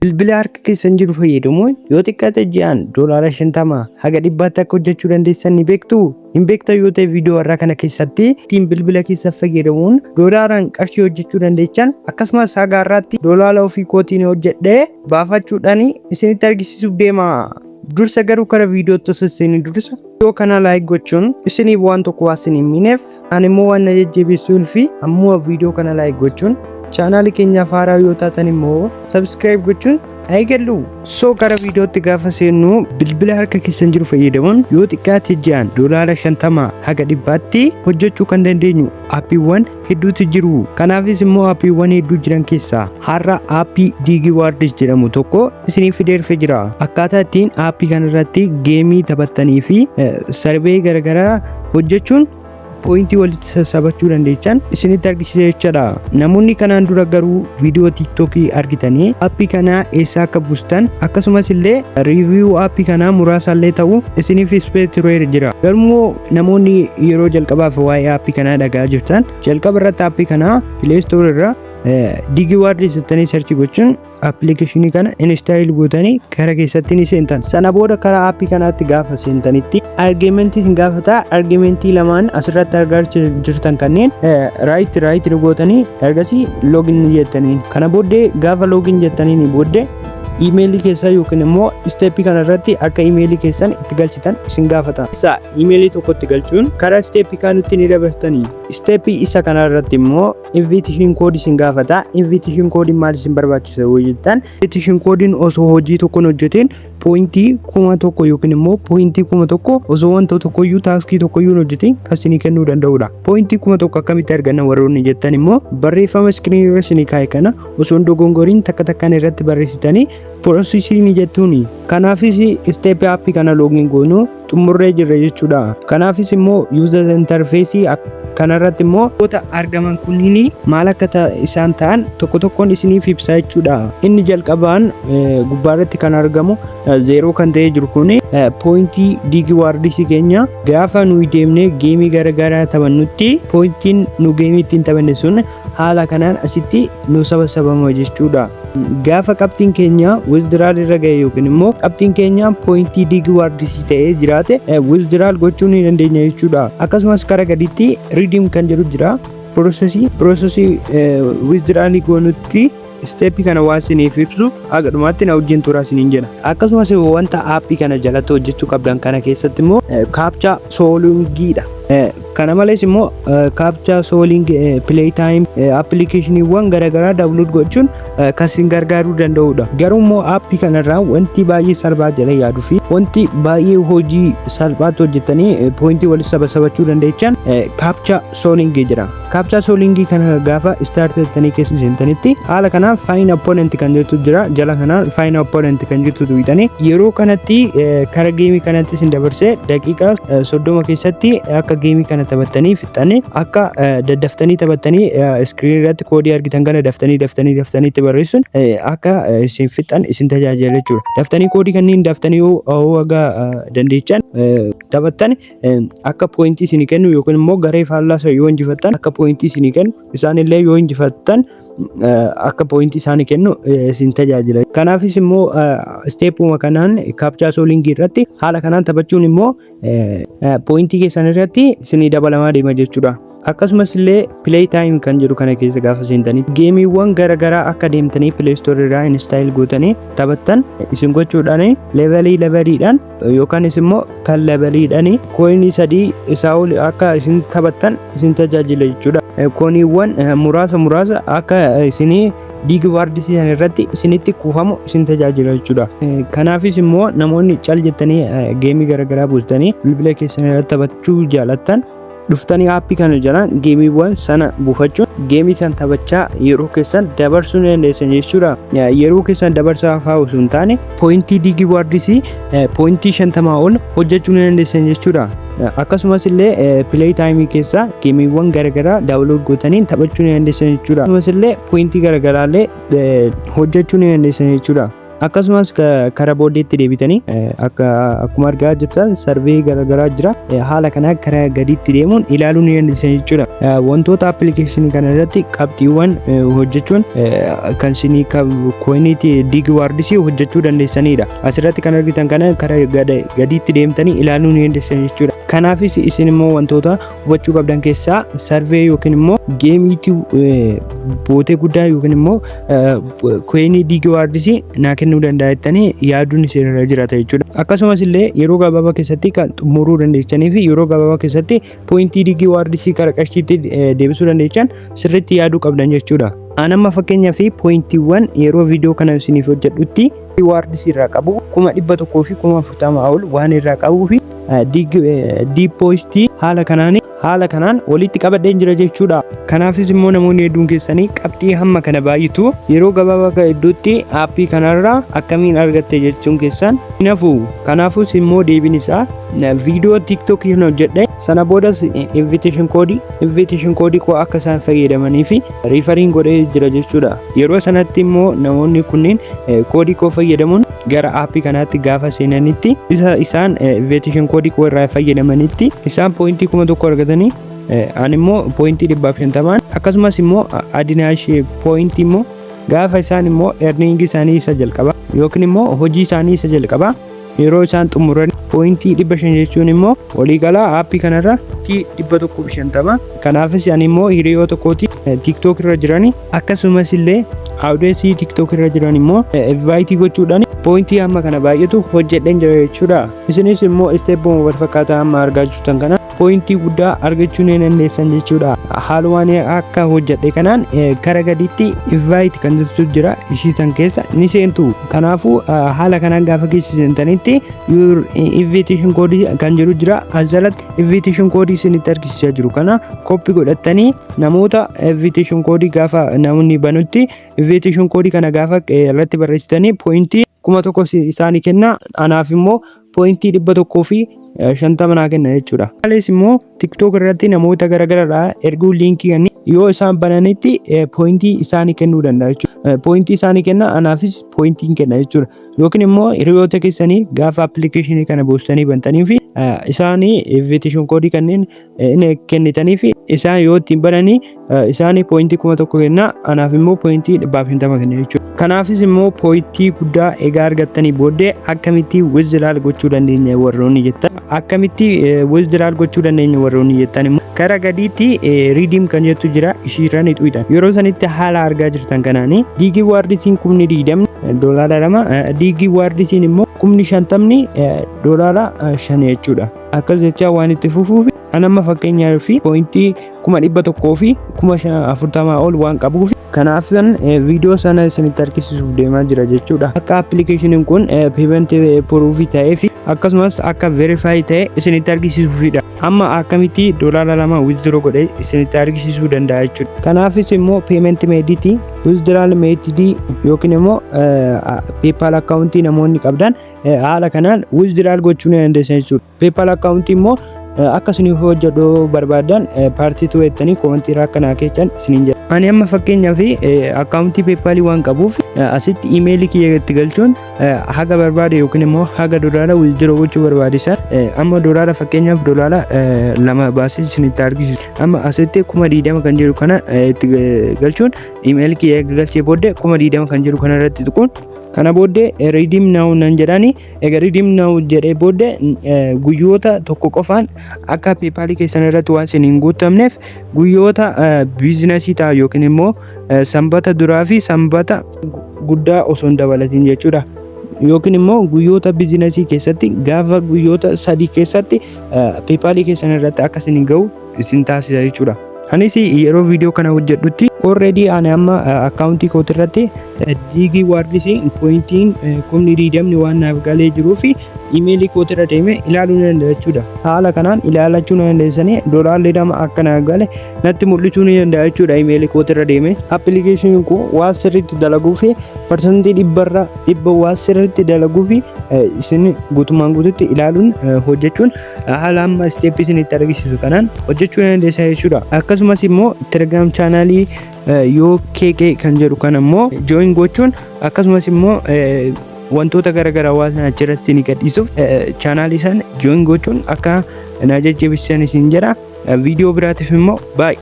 Bilbila harka keessan jiru fayyadamuun yoo xiqqaate ji'aan $50 haga $100 akka hojjechuu dandeessan ni beektu. Hin beektan yoo ta'e viidiyoo irraa kana keessatti ittiin bilbila keessa fayyadamuun doolaaraan qarshii hojjechuu dandeechan akkasumas haga har'aatti doolaara ofii kootiin hojjedhee baafachuudhaan isinitti argisiisuuf deema. Dursa garuu kara viidiyootti seenuu dursa viidiyoo kana like gochuun isiniif waan tokko waan isin hin miineef ani immoo waan na jajjabeessuuf fi ammoo viidiyoo kana like gochuun chaanaali keenyaaf haaraa yoo taatan immoo subscribe gochuun eegallu. So kara viidiyootti gaafa seennu bilbila harka keessan jiru fayyadamuun yoo xiqqaate ji'aan $50 haga $100tti hojjechuu kan dandeenyu aappiiwwan hedduutu jiru. Kanaafis immoo aappiiwwan hedduu jiran keessaa har'a aappii Digiwardis jedhamu tokko isiniif fideerfee jira. Akkaataa ittiin aappii kanarratti geemii taphattanii fi sarvee garaagaraa hojjechuun pointii walitti sassabachuu dandeechan isinitti argisiisa jechuudha. Namoonni kanaan dura garuu viidiyoo TikTokii argitanii aappii kana eessa akka buustan akkasumas illee riiviyuu aappii kana muraasa illee ta'u isiniif ispeetireer jira. Garuu namoonni yeroo jalqabaaf waa'ee aappii kana dhagaa jirtan jalqaba irratti aappii kana Play Store irra Digiwardis jettanii search gochuun appilikeeshinii kana install gootanii gara keessatti ni seentan. Sana booda karaa aappii kanaatti gaafa seentanitti argumentii sin gaafata. Argumentii lamaan asirratti argaa jirtan kanneen right gootanii ergasii login jettaniin. Kana booddee gaafa login jettaniin booddee emailii keessan yookiin immoo steepii kana irratti akka emailii keessan itti galchitan isin gaafata. Isa emailii tokkotti galchuun karaa steepii kanutti ni dabartanii. Steepii isa kana irratti immoo invitation code isin gaafata. Invitation code maal isin barbaachisa yoo jettan invitation code osoo hojii tokkoon hojjeteen pointii 1000 yookiin immoo pointii 1000 osoo wanta tokkoyyuu taaskii tokkoyyuu hojjeteen kan isinii kennuu danda'udha. Pointii 1000 akkamitti arganna warroonni jettan immoo barreeffama iskiriinii irra isinii kaa'e kana osoo dogongoriin takka takkaan irratti barreessitanii Processing jettuuni. Kanaafis step aappii kana login goonu xumurree jirra jechuudha. Kanaafis immoo user interface kanarratti immoo wantoota argaman kunniin maal akka isaan ta'an tokko tokkoon isiniif ibsa jechuudha. Inni jalqabaan gubbaarratti kan argamu 0 kan ta'ee jiru kun pointii Digiwardis keenya gaafa nuyi deemnee geemii garaagaraa taphannutti pointiin nu geemii ittiin taphanne sun haala kanaan asitti nu sabasabama jechuudha. Gaafa qabxiin keenya withdraw irra ga'e yookiin immoo qabxiin keenya pointii Digiwardis ta'ee jiraate withdraw gochuu ni dandeenya jechuudha. Akkasumas karaa gadiitti redeem kan jedhu jira. Processii withdraw goonutti steepii kana waan isiniif ibsu haga dhumaatti na wajjin turaa isiniin jedha. Akkasumas wanta aappii kana jalatti hojjechuu qabdan kana keessatti immoo captcha soolingidha. Kana malees immoo captcha sooling playtime appilikeeshiniiwwan garaagaraa daawunlood gochuun kan isin gargaaruu danda'udha. Garuu immoo aappii kanarraa wanti baay'ee salphaa jala yaaduu fi wanti baay'ee hojii salphaatti hojjetanii pointii walitti sabasabachuu dandeechan captcha sooling jira. Captcha sooling kana gaafa start jettanii keessa seentanitti haala kanaan find opponent kan jettu jira. Jala kanaan find opponent kan jettu tuqxanii yeroo kanatti kara geemii kanatti isin dabarsee daqiiqaa 30 keessatti akka geemii kana taphattanii fixanii akka daddaftanii taphattanii iskiriinii irratti koodii argitan kana daftanii itti barreessuun akka isin fixan isin tajaajila jechuudha. Daftanii koodii kanneen daftanii yoo haga dandeechan taphattan akka pointii isinii kennu yookiin immoo garee faallaa yoo injifattan akka pointii isinii kennu isaan illee yoo injifattan akka pointii isaanii kennu isin tajaajila. Kanaafis immoo steepuma kanaan captcha sooling irratti haala kanaan taphachuun immoo pointii keessan irratti isinii dabalamaa deema jechuudha. Akkasumas illee play time kan jedhu kana keessa gaafa seentanii geemiiwwan garaagaraa akka deemtanii Play Store irraa install gootanii taphattan isin gochuudhaan leveliidhaan yookaanis immoo kan leveliidhaan coinii 3 isaa ol akka isin taphattan isin tajaajila jechuudha. Coiniiwwan muraasa akka isinii Digiwardis irratti isinitti kuufamu isin tajaajila jechuudha. Kanaafis immoo namoonni cal jettanii geemii garaagaraa buustanii bilbila keessan irratti taphachuu jaalattan dhuftanii aappii kana jalaan geemiiwwan sana buufachuun geemii san taphachaa yeroo keessan dabarsuu dandeessan jechuudha. Yeroo keessan dabarsaa fa'aa osoo hin taane pointii Digiwardis pointii 50 ol hojjechuu dandeessan jechuudha. Akkasumas illee play time keessa geemiiwwan garaagaraa daawunlood gootanii taphachuu dandeessan jechuudha. Akkasumas illee pointii garaagaraa illee hojjechuu dandeessan jechuudha. akkasumas karaa booddeetti deebitanii akkuma argaa jirtan sarvee garaagaraa jira. Haala kana karaa gadiitti deemuun ilaaluu ni dandeessan jechuudha. Wantoota appilikeeshinii kana irratti qabxiiwwan hojjechuun kan isinii koiniitii digiwaardisii hojjechuu dandeessanidha. Asirratti kan argitan kana karaa gadiitti deemtanii ilaaluu ni dandeessan jechuudha. Kanaafis isin immoo wantoota hubachuu qabdan keessaa sarvee yookiin immoo geemiitii bootee guddaa yookiin immoo koinii digiwaardisii naa kennuu danda'a jettanii yaaduun isinirra jiraata jechuudha. Akkasumas illee yeroo gabaabaa keessatti kan xumuruu dandeessanii fi yeroo gabaabaa keessatti poointii digiwaardisii karaa qarshiitti deebisuu dandeessan sirriitti yaaduu qabdan jechuudha. Ani amma fakkeenyaa fi poointiiwwan yeroo viidiyoo kana isiniif hojjedhutti digiwaardisii irraa qabu 100 fi 40 ol waan irraa qabuu fi diipoozitii haala kanaan walitti qabadheen jira jechuudha. Kanaafis immoo namoonni hedduun keessanii qabxii hamma kana baay'itu yeroo gabaabaa iddootti aappii kanarraa akkamiin argatte jechuun keessan hinafu. Kanaafus immoo deebiin isaa viidiyoo TikTok hin hojjedhe sana boodas invitation koodii koo akka isaan fayyadamanii fi riifariin godhee jira jechuudha. Yeroo sanatti immoo namoonni kunneen koodii koo fayyadamuun gara aappii kanaatti gaafa seenanitti isaan invitation koodii koo irraa fayyadamanitti isaan poointii 1000 argatanii ani immoo poointii 150 akkasumas immoo adinaash poointii immoo gaafa isaan immoo earning isaanii isa jalqaba yookiin immoo hojii isaanii isa jalqaba yeroo isaan xumuran poointii 500 jechuun immoo waliigalaa aappii kanarra 150. Kanaafis ani immoo hiriyoota kooti TikTok irra jirani akkasumas illee audiensii TikTok irra jiran immoo invite gochuudhaan poointii hamma kana baay'atu hojjedheen jira jechuudha. Isinis immoo isteepuma wal fakkaataa amma argaa jirtan kana poointii guddaa argachuu ni dandeessan jechuudha. Haalumaan akka hojjedhe kanaan karaa gadiitti invite kan jirtu jira ishii san keessa ni seentu. Kanaafuu haala kanaan gaafa geessisantanitti invitation code kan jiru jira ajalatti invitation code isinitti argisiisaa jiru kana copy godhattanii namoota invitation code gaafa namoonni banutti invitation code kana gaafa irratti barreessitanii poointii 1000 isaanii kenna anaaf immoo poointii 150 naa kenna jechuudha. Kalees immoo TikTok irratti namoota garaagaraa erguu liinkii kan yoo isaan bananitti poointii isaanii kennuu danda'a jechuudha. Poointii isaanii kenna anaafis poointiin kenna jechuudha. Yookiin immoo hiriyoota keessanii gaafa appilikeeshinii kana boostanii bantanii fi isaanii invitation koodii kanneen kennitanii fi isaan yoo ittiin bananii isaanii poointii 1000 kenna anaaf immoo poointii 150 kenna jechuudha. Kanaafis immoo poointii guddaa egaa argattanii booddee akkamitti wizdraal gochuu dandeenya warroonni jettan wizdraal gochuu dandeenya warroonni jettan immoo karaa gadiitti redeem kan jettu jira ishiirra ni tuqxan. Yeroo sanitti haala argaa jirtan kanaani digiwaardisiin $20 digiwaardisiin immoo $50 jechuudha. Akkas jecha waan itti fufuuf ani amma fakkeenyaaf poointii 100 fi 40 ol waan qabuuf kanaaf viidiyoo sana isinitti argisiisuuf deemaa jira jechuudha. Akka appilikeeshiniin kun payment proof ta'ee fi akkasumas akka verify ta'e isinitti argisiisuufidha. Amma akkamitti $2 withdraw godhee isinitti argisiisuu danda'a jechuudha. Kanaafis immoo payment method withdrawal method yookiin immoo PayPal account namoonni qabdan haala kanaan withdrawal gochuu ni dandeessan jechuudha. PayPal account immoo akkasuma hojjedhu barbaadan paartii tu'ettanii koomentii irraa akka naa keechan isiniin jedha. Ani amma fakkeenyaaf akkaawuntii PayPal waan qabuuf asitti iimeelii kiyya itti galchuun haga barbaade yookiin immoo haga $2 withdraw gochuu barbaadesan amma $2 fakkeenyaaf $2 baasee isinitti argisiisu. Amma asitti 20 kan jiru kana itti galchuun iimeelii kiyya galchee booddee 20 kan jiru kana irratti tuquun kana booddee redeem now nan jedhani egaa redeem now jedhee booddee guyyoota tokko qofaan akka PayPal keessan irratti waan isin hin guutamneef guyyoota biizinasii ta'a yookiin immoo sanbata duraa fi sanbata guddaa osoo hin dabalatin jechuudha. Yookiin immoo guyyoota biizinasii keessatti gaafa guyyoota 3 keessatti PayPal keessan irratti akka isin ga'u isin taasisa jechuudha. Anis yeroo viidiyoo kana hojjedhutti already ani amma akkaawuntii kootii irratti digiwaardisiin poointiin 20 waan naaf galee jiruu fi iimeelii kootii irra deemee ilaaluu ni danda'a jechuudha. Haala kanaan ilaalachuu ni dandeessanii $2 akka naaf gale natti mul'isuu ni danda'a jechuudha. Iimeelii kootii irra deemee appilikeeshiniin kun waan sirriitti dalaguu fi parsantii 100 waan sirriitti dalaguu fi isin guutummaan guututti ilaaluun hojjechuun haala amma isteeppii isinitti argisiisu kanaan hojjechuu ni dandeessa jechuudha. Akkasumas immoo Telegram chaanaalii yoo KK kan jedhu kan immoo join gochuun akkasumas immoo wantoota garaagaraa waan achirratti ni gadhiisuuf chaanaalii isaan join gochuun akka na jajjabeessan isin jedha. Viidiyoo biraatiif immoo baay'ee